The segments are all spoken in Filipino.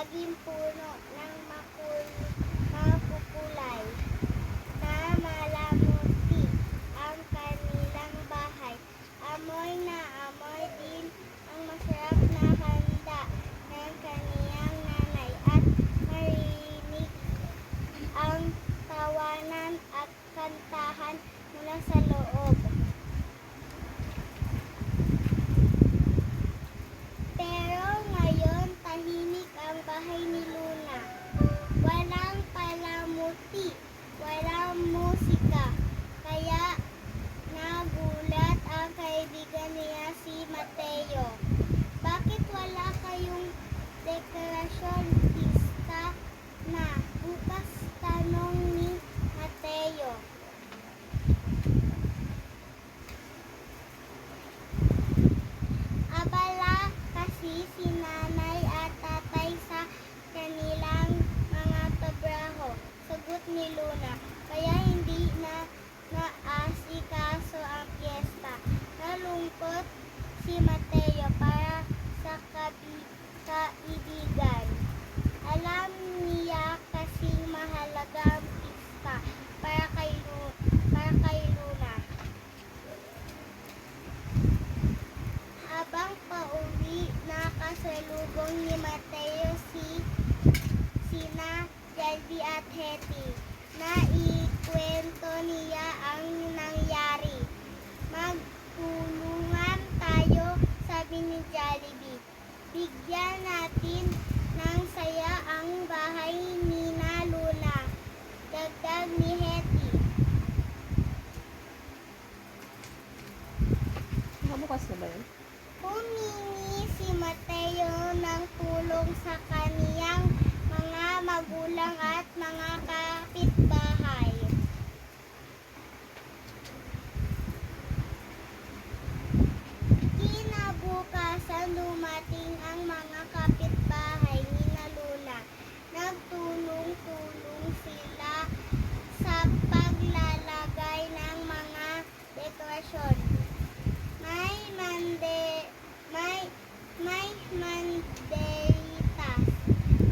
naging puno ng makukulay na malamuti ang kanilang bahay. Amoy na amoy din ang masarap na handa ng kaniyang nanay at marinig ang tawanan at kantahan mula sa loob. Pero ngayon tahimik ang bahay ni Luna. Walang palamuti, walang musika. Kaya nagulat ang kaibigan niya si Mateo. Bakit wala kayong dekorasyon pista na bukas? Tanong ni Mateo. Abala kasi si nanay at tatay sa kanilang mga trabaho, sagot ni Luna. Kaya hindi na naasikaso ang piyesta. Nalungkot si Mateo para sa kaibigan. Alam niya kasing mahalaga ang pista para kay Luna. Habang pauwi, nakasalubong ni Mateo sina Jelby at Hetty. Naikwento niya ang nangyari. Magtulungan tayo, sabi ni Jollibee. Bigyan natin ng saya ang bahay ni Luna, dagdag ni Hetty. Nakabukas na ba yun? Humingi si Mateo ng tulong sa kaniyang mga magulang at mga kapitbahay. Kinabukasan dumating ang mga kapitbahay ni Luna. Nagtulong-tulong sila sa paglalagay ng mga dekorasyon. May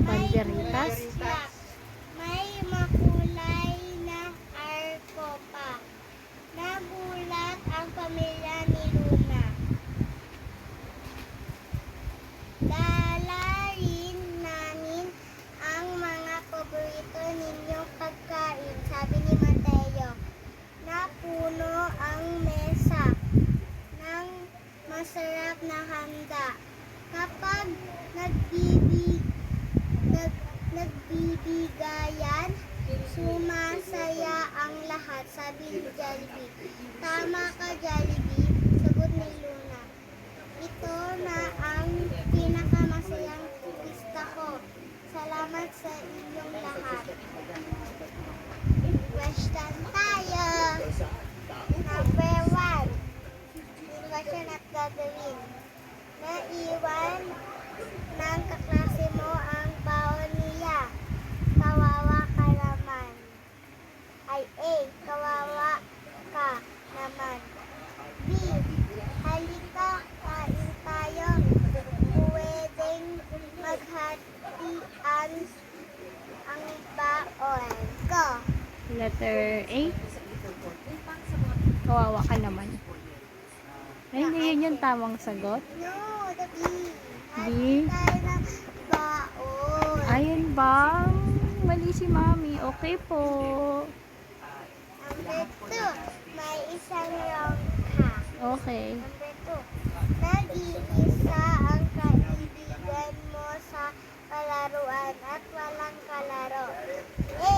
Banderitas? May makulay na arko pa. Nagulat ang pamilya ni Luna. Dalarin namin ang mga paborito ninyong pagkain, sabi ni Mateo. Napuno ang mesa ng masarap na handa. Kapag nagbibigayan, sumasaya ang lahat, sabi ni Jollibee. Tama ka, Jollibee, sagot ni Luna. Ito na ang pinakamasayang pista ko. Salamat sa inyong lahat. Question tayo. Number 1. Sitwasyon at gagawin. Naiwan ng kaklase mo ang baon niya. Kawawa ka naman. Ay, A. Kawawa ka naman. B. Halika, kain tayo. Pwedeng maghatian ang baon. Go! Letter A. Kawawa ka naman. Ay, hindi yun yung tamang sagot. No, the B. B. Tayo ng baon. Ayun ba? Mali si Mami. Okay po. Number 2. May isang wrong ka. Okay. Number 2. Nag-iisa ang kaibigan mo sa palaruan at walang kalaro. A.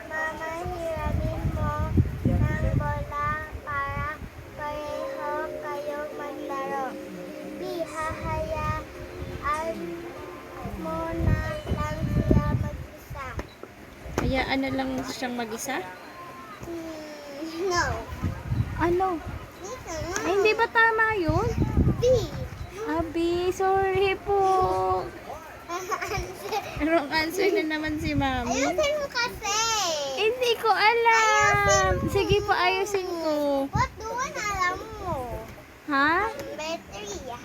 Mamahiramin mo ng bola para pareho kayong maglaro. B. Hahayaan mo na lang sila mag-isa. Hayaan na lang siyang mag-isa? No. Ano? Ay, hindi ba tama yun? B. Abi, sorry po. Wrong answer na naman si Mami. Ayusin mo kasi. Hindi ko alam. Sige po, ayusin ko. What doon alam mo? Ha? Number 3.